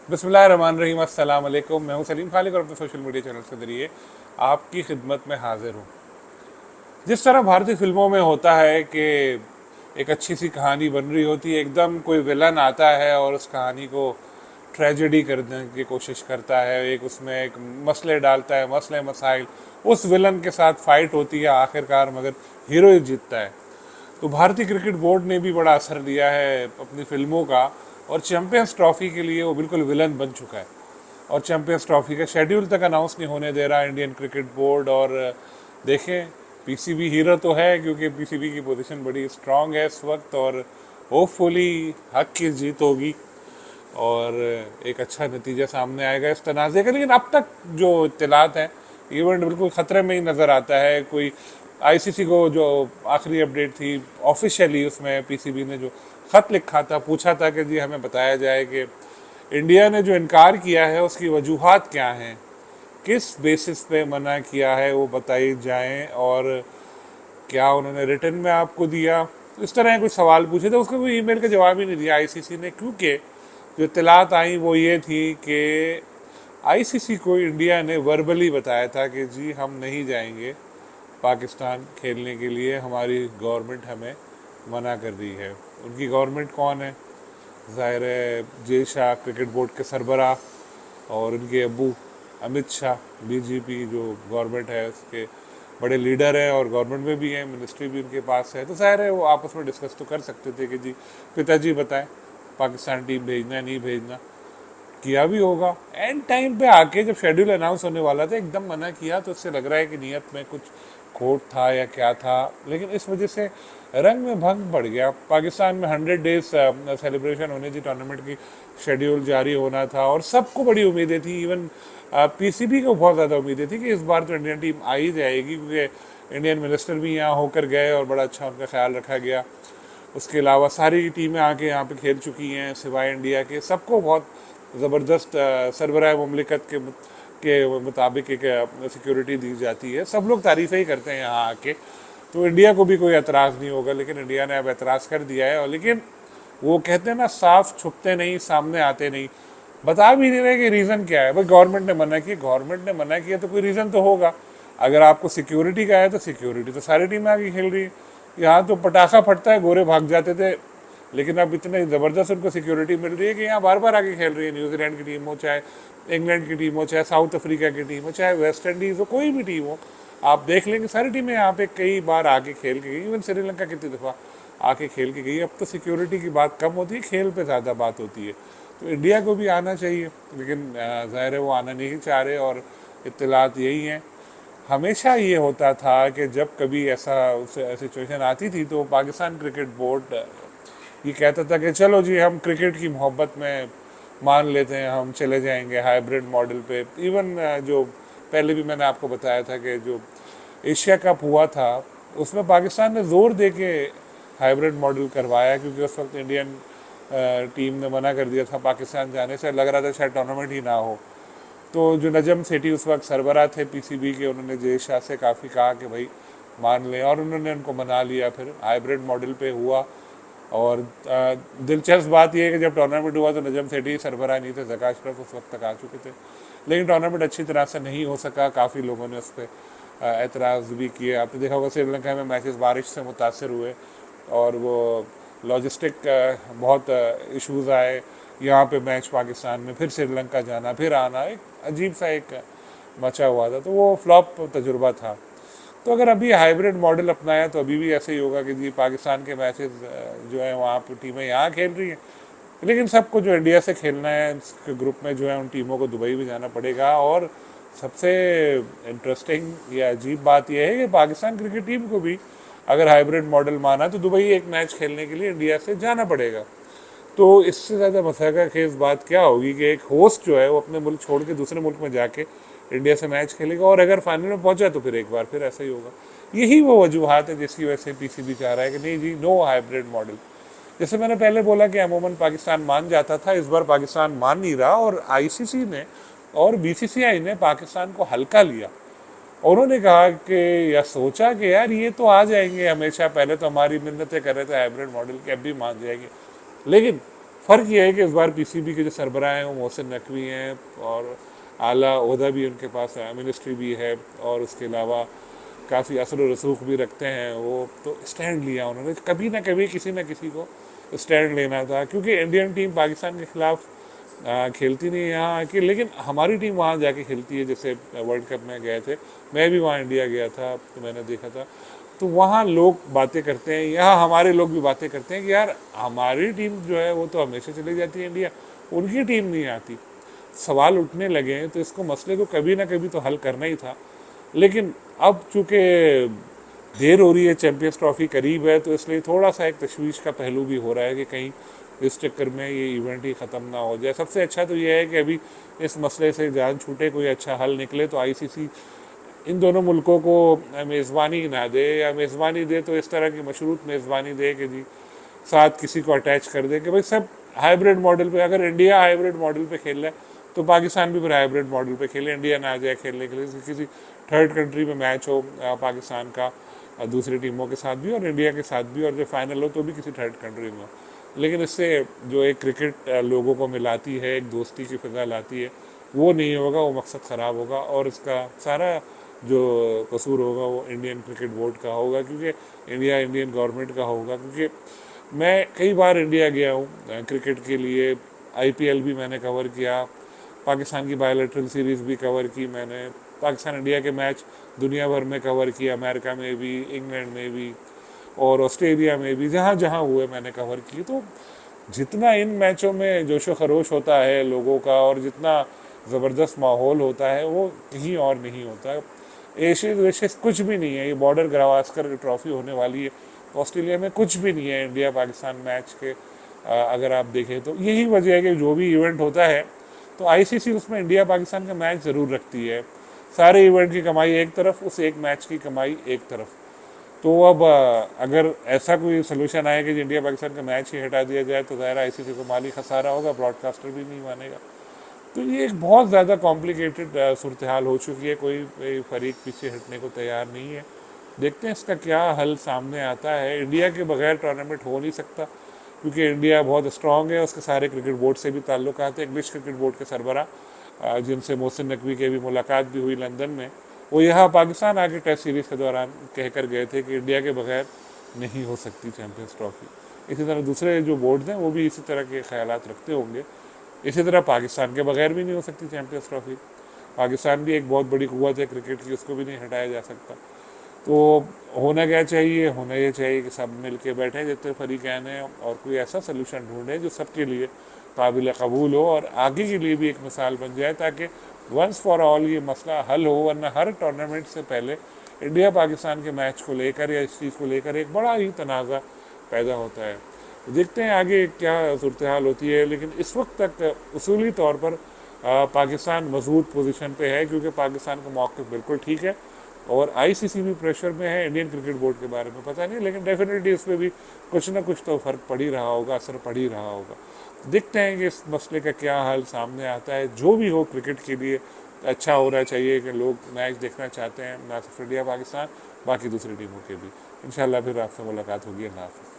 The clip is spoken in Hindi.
बिस्मिल्लाहिर्रहमानिर्रहीम, अस्सलाम वालेकुम। मैं हूं सलीम खालिक और अपने सोशल मीडिया चैनल के जरिए आपकी खिदमत में हाजिर हूं। जिस तरह भारतीय फिल्मों में होता है कि एक अच्छी सी कहानी बन रही होती है, एकदम कोई विलन आता है और उस कहानी को ट्रेजेडी करने की कोशिश करता है, एक उसमें एक मसले डालता है, मसले मसाइल, उस विलन के साथ फाइट होती है आखिरकार, मगर हीरो ही जीतता है। तो भारतीय क्रिकेट बोर्ड ने भी बड़ा असर दिया है अपनी फिल्मों का, और चैंपियंस ट्रॉफी के लिए वो बिल्कुल विलन बन चुका है। और चैंपियंस ट्रॉफी का शेड्यूल तक अनाउंस नहीं होने दे रहा इंडियन क्रिकेट बोर्ड। और देखें, पीसीबी हीरो तो है क्योंकि पीसीबी की पोजीशन बड़ी स्ट्रांग है इस वक्त, और होपफुली हक की जीत होगी और एक अच्छा नतीजा सामने आएगा इस तनाज़े का। लेकिन अब तक जो इत्तलात हैं, इवेंट बिल्कुल ख़तरे में ही नज़र आता है। कोई आईसीसी को जो आखिरी अपडेट थी ऑफिशियली, उसमें पीसीबी ने जो ख़त लिखा था, पूछा था कि जी हमें बताया जाए कि इंडिया ने जो इनकार किया है उसकी वजूहात क्या हैं, किस बेसिस पे मना किया है वो बताई जाएं, और क्या उन्होंने रिटर्न में आपको दिया। तो इस तरह कुछ सवाल पूछे थे, उसका कोई ईमेल का जवाब ही नहीं दिया आईसीसी ने, क्योंकि जो इत्तलात आई वो ये थी कि आईसीसी को इंडिया ने वर्बली बताया था कि जी हम नहीं जाएंगे पाकिस्तान खेलने के लिए, हमारी गवर्नमेंट हमें मना कर रही है। उनकी गवर्नमेंट कौन है? ज़ाहिर है जय शाह, क्रिकेट बोर्ड के सरबराह, और उनके अब्बू अमित शाह, बीजेपी जो गवर्नमेंट है उसके बड़े लीडर हैं और गवर्नमेंट में भी हैं, मिनिस्ट्री भी उनके पास है। तो ज़ाहिर है वो आपस में डिस्कस तो कर सकते थे कि जी पिताजी बताएं पाकिस्तान टीम भेजना नहीं भेजना। किया भी होगा। एंड टाइम पे आके जब शेड्यूल अनाउंस होने वाला था एकदम मना किया, तो उससे लग रहा है कि नीयत में कुछ खोट था या क्या था। लेकिन इस वजह से रंग में भंग पड़ गया। पाकिस्तान में 100 डेज सेलिब्रेशन होनी थी, टूर्नामेंट की शेड्यूल जारी होना था और सबको बड़ी उम्मीदें थी। इवन पीसीबी को बहुत ज़्यादा उम्मीदें थी कि इस बार तो इंडियन टीम आ ही जाएगी, क्योंकि इंडियन मिनिस्टर भी यहाँ होकर गए और बड़ा अच्छा उनका ख्याल रखा गया। उसके अलावा सारी टीमें आके यहाँ पे खेल चुकी हैं सिवाय इंडिया के। सबको बहुत ज़बरदस्त सरबराह मुमलिकत के मुताबिक एक सिक्योरिटी दी जाती है। सब लोग तारीफ़ें ही करते हैं यहाँ आके, तो इंडिया को भी कोई एतराज़ नहीं होगा। लेकिन इंडिया ने अब एतराज़ कर दिया है। और लेकिन वो कहते हैं ना, साफ छुपते नहीं, सामने आते नहीं। बता भी नहीं रहे कि रीज़न क्या है। भाई गवर्नमेंट ने मना किया, गवर्नमेंट ने मना किया तो कोई रीज़न तो होगा। अगर आपको सिक्योरिटी का है तो सिक्योरिटी तो सारी टीमें आगे खेल रही है। यहाँ तो पटाखा फटता है, गोरे भाग जाते थे, लेकिन अब इतने ज़बरदस्त उनको सिक्योरिटी मिल रही है कि यहाँ बार बार आके खेल रही है। न्यूजीलैंड की टीम हो, चाहे इंग्लैंड की टीम हो, चाहे साउथ अफ्रीका की टीम हो, चाहे वेस्ट इंडीज़ हो, कोई भी टीम हो, आप देख लेंगे सारी टीमें यहाँ पे कई बार आके खेल के गई। इवन श्रीलंका कितनी दफ़ा आके खेल के गई। अब तो सिक्योरिटी की बात कम होती है, खेल पे ज़्यादा बात होती है। तो इंडिया को भी आना चाहिए, लेकिन ज़ाहिर है वो आना नहीं चाह रहे। और इत्तलात यही हैं। हमेशा ये होता था कि जब कभी ऐसा सिचुएशन आती थी तो पाकिस्तान क्रिकेट बोर्ड ये कहता था कि चलो जी हम क्रिकेट की मोहब्बत में मान लेते हैं, हम चले जाएंगे हाइब्रिड मॉडल पे। इवन जो पहले भी मैंने आपको बताया था कि जो एशिया कप हुआ था उसमें पाकिस्तान ने ज़ोर दे के हाइब्रिड मॉडल करवाया, क्योंकि उस वक्त इंडियन टीम ने मना कर दिया था पाकिस्तान जाने से। लग रहा था शायद टूर्नामेंट ही ना हो। तो जो नजम सेठी उस वक्त सरबराह थे पीसीबी के, उन्होंने जय शाह से काफ़ी कहा कि भाई मान लें, और उन्होंने उनको मना लिया। फिर हाइब्रिड मॉडल पे हुआ। और दिलचस्प बात यह है कि जब टूर्नामेंट हुआ तो नजम सेठी सरबराह नहीं थे, ज़का अशरफ उस वक्त तक आ चुके थे। लेकिन टूर्नामेंट अच्छी तरह से नहीं हो सका, काफ़ी लोगों ने उस पर एतराज़ भी किए। आपने देखा होगा श्रीलंका में मैचेस बारिश से मुतासर हुए और वो लॉजिस्टिक बहुत इश्यूज़ आए। यहाँ पे मैच पाकिस्तान में, फिर श्रीलंका जाना, फिर आना, एक अजीब सा एक मचा हुआ था। तो वो फ्लॉप तजुर्बा था। तो अगर अभी हाइब्रिड मॉडल अपनाया तो अभी भी ऐसे ही होगा कि जी पाकिस्तान के मैचेस जो है वहाँ पर टीमें यहाँ खेल रही हैं, लेकिन सबको जो इंडिया से खेलना है इसके ग्रुप में जो है उन टीमों को दुबई भी जाना पड़ेगा। और सबसे इंटरेस्टिंग या अजीब बात यह है कि पाकिस्तान क्रिकेट टीम को भी अगर हाइब्रिड मॉडल माना तो दुबई एक मैच खेलने के लिए इंडिया से जाना पड़ेगा। तो इससे ज़्यादा मसला खेज बात क्या होगी कि एक होस्ट जो है वो अपने मुल्क छोड़ के दूसरे मुल्क में जाके इंडिया से मैच खेलेगा, और अगर फाइनल में पहुंचा तो फिर एक बार फिर ऐसा ही होगा। यही वो वजूहत है जिसकी वजह से पीसीबी चाह रहा है कि नहीं जी, नो हाइब्रिड मॉडल। जैसे मैंने पहले बोला कि अमूमन पाकिस्तान मान जाता था, इस बार पाकिस्तान मान नहीं रहा। और आईसीसी ने और बीसीसीआई ने पाकिस्तान को हल्का लिया। उन्होंने कहा कि या सोचा कि यार ये तो आ जाएंगे, हमेशा पहले तो हमारी मिन्नतें कर रहे थे हाइब्रिड मॉडल की, अब भी मान जाएंगे। लेकिन फ़र्क ये है कि इस बार पीसीबी के जो सरबराह हैं वो मोहसिन नकवी हैं और आला ओहदा भी उनके पास है, मिनिस्ट्री भी है, और उसके अलावा काफ़ी असर व रसूख भी रखते हैं वो। तो स्टैंड लिया उन्होंने, कभी ना कभी किसी न किसी को स्टैंड लेना था, क्योंकि इंडियन टीम पाकिस्तान के खिलाफ खेलती नहीं है यहाँ आके, लेकिन हमारी टीम वहाँ जाके खेलती है। जैसे वर्ल्ड कप में गए थे, मैं भी वहाँ इंडिया गया था तो मैंने देखा था, तो वहाँ लोग बातें करते हैं, यहाँ हमारे लोग भी बातें करते हैं कि यार हमारी टीम जो है वो तो हमेशा चली जाती है इंडिया, उनकी टीम नहीं आती। सवाल उठने लगे हैं, तो इसको मसले को कभी ना कभी तो हल करना ही था। लेकिन अब चूँकि देर हो रही है, चैम्पियंस ट्रॉफी करीब है, तो इसलिए थोड़ा सा एक तशवीश का पहलू भी हो रहा है कि कहीं इस चक्कर में ये इवेंट ही ख़त्म ना हो जाए। सबसे अच्छा तो ये है कि अभी इस मसले से जान छूटे, कोई अच्छा हल निकले, तो आईसीसी इन दोनों मुल्कों को मेज़बानी ना दे, या मेज़बानी दे तो इस तरह की मशरूत मेज़बानी दे कि जी साथ किसी को अटैच कर दे कि भाई सब हाइब्रिड मॉडल पे। अगर इंडिया हाइब्रिड मॉडल पे खेल रहा है तो पाकिस्तान भी फिर हाइब्रिड मॉडल पे खेले, इंडिया ना आ जाए खेलने के लिए, किसी थर्ड कंट्री में मैच हो पाकिस्तान का दूसरी टीमों के साथ भी और इंडिया के साथ भी, और जो फाइनल हो तो भी किसी थर्ड कंट्री में हो। लेकिन इससे जो एक क्रिकेट लोगों को मिलाती है, एक दोस्ती की फिजा लाती है, वो नहीं होगा, वो मकसद ख़राब होगा, और इसका सारा जो कसूर होगा वो इंडियन क्रिकेट बोर्ड का होगा, क्योंकि इंडियन गवर्नमेंट का होगा। क्योंकि मैं कई बार इंडिया गया हूँ क्रिकेट के लिए, आईपीएल भी मैंने कवर किया, पाकिस्तान की बायोलेटरल सीरीज़ भी कवर की मैंने, पाकिस्तान इंडिया के मैच दुनिया भर में कवर किया, अमेरिका में भी, इंग्लैंड में भी और ऑस्ट्रेलिया में भी, जहाँ जहाँ हुए मैंने कवर की। तो जितना इन मैचों में जोशो खरोश होता है लोगों का और जितना ज़बरदस्त माहौल होता है वो कहीं और नहीं होता। एशियन वेशियस कुछ भी नहीं है, ये बॉर्डर गवास्कर ट्रॉफी होने वाली है ऑस्ट्रेलिया में, कुछ भी नहीं है इंडिया पाकिस्तान मैच के। अगर आप देखें तो यही वजह है कि जो भी इवेंट होता है तो आईसीसी उसमें इंडिया पाकिस्तान का मैच ज़रूर रखती है। सारे इवेंट की कमाई एक तरफ, उस एक मैच की कमाई एक तरफ। तो अब अगर ऐसा कोई सोल्यूशन आए कि इंडिया पाकिस्तान का मैच ही हटा दिया जाए तो ज़ाहिर आईसीसी को माली खसारा होगा, ब्रॉडकास्टर भी नहीं मानेगा। तो ये एक बहुत ज़्यादा कॉम्प्लिकेटेड सूरत हाल हो चुकी है, कोई फरीक पीछे हटने को तैयार नहीं है। देखते हैं इसका क्या हल सामने आता है। इंडिया के बगैर टूर्नामेंट हो नहीं सकता, क्योंकि इंडिया बहुत स्ट्रॉन्ग है, उसके सारे क्रिकेट बोर्ड से भी ताल्लुकात है। इंग्लिश क्रिकेट बोर्ड के सरबराह जिनसे मोहसिन नकवी की भी मुलाकात भी हुई लंदन में, वो यहाँ पाकिस्तान आके टेस्ट सीरीज़ के दौरान कह कर गए थे कि इंडिया के बगैर नहीं हो सकती चैम्पियंस ट्रॉफी। इसी तरह दूसरे जो बोर्ड हैं वो भी इसी तरह के ख्यालात रखते होंगे। इसी तरह पाकिस्तान के बगैर भी नहीं हो सकती चैम्पियंस ट्रॉफी। पाकिस्तान भी एक बहुत बड़ी कुव्वत है क्रिकेट की, उसको भी नहीं हटाया जा सकता। तो होना क्या चाहिए, होना ये चाहिए कि सब मिल के बैठे जितने फरीकैन हैं और कोई ऐसा सलूशन ढूंढें जो सबके लिए काबिल कबूल हो और आगे के लिए भी एक मिसाल बन जाए, ताकि वंस फॉर ऑल ये मसला हल हो। वरना हर टूर्नामेंट से पहले इंडिया पाकिस्तान के मैच को लेकर या इस चीज़ को लेकर एक बड़ा ही तनाज़ा पैदा होता है। देखते हैं आगे क्या सूरत हाल होती है, लेकिन इस वक्त तक उसूली तौर पर पाकिस्तान मजबूत पोजीशन पे है, क्योंकि पाकिस्तान का मौक़िफ़ बिल्कुल ठीक है और आईसीसी भी प्रेशर में है। इंडियन क्रिकेट बोर्ड के बारे में पता नहीं, लेकिन डेफिनेटली इस पर भी कुछ ना कुछ तो फ़र्क पड़ ही रहा होगा, असर पड़ ही रहा होगा। देखते हैं कि इस मसले का क्या हल सामने आता है। जो भी हो क्रिकेट के लिए अच्छा होना चाहिए कि लोग मैच देखना चाहते हैं, ना सिर्फ इंडिया पाकिस्तान, बाकी दूसरी टीमों के भी। इंशाल्लाह फिर आपसे मुलाकात होगी। अल्लाह हाफ़िज़।